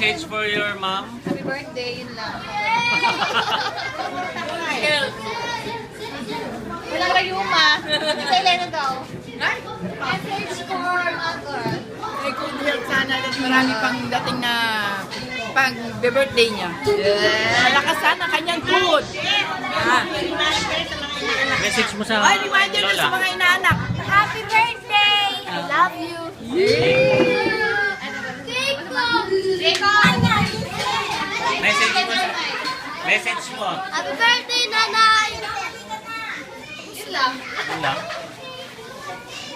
Message for your mom. Happy birthday, yun lang. Walang rayuma. Sa Elena daw. Message for mother. May good health sana at marami pang dating na pang birthday niya. Malakas sana kanyang tuhod. Message mo sa Ay, reminder na sa mga inaanak. Happy birthday! I love you. message mo sa message mo. Happy birthday, nanay! Yun lang. Yun lang.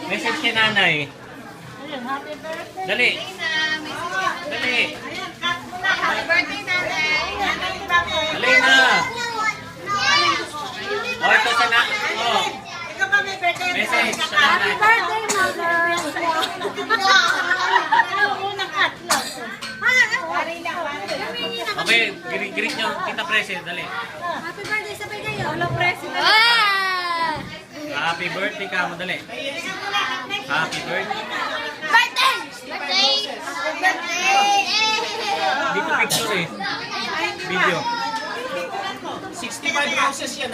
Message kay nanay. Happy birthday. Dali. Dali. Happy birthday, nanay. Dali na. O, ito sa na. O. Message sa nanay. Birthday, mother. Okay, greet nyo. Tita Prese, dali. Happy birthday, sabay kayo. Walang president. Happy birthday ka mo, dali. Happy birthday. Birthday! Birthday! Birthday! Hindi ko picture eh. Video. 65 roses yan.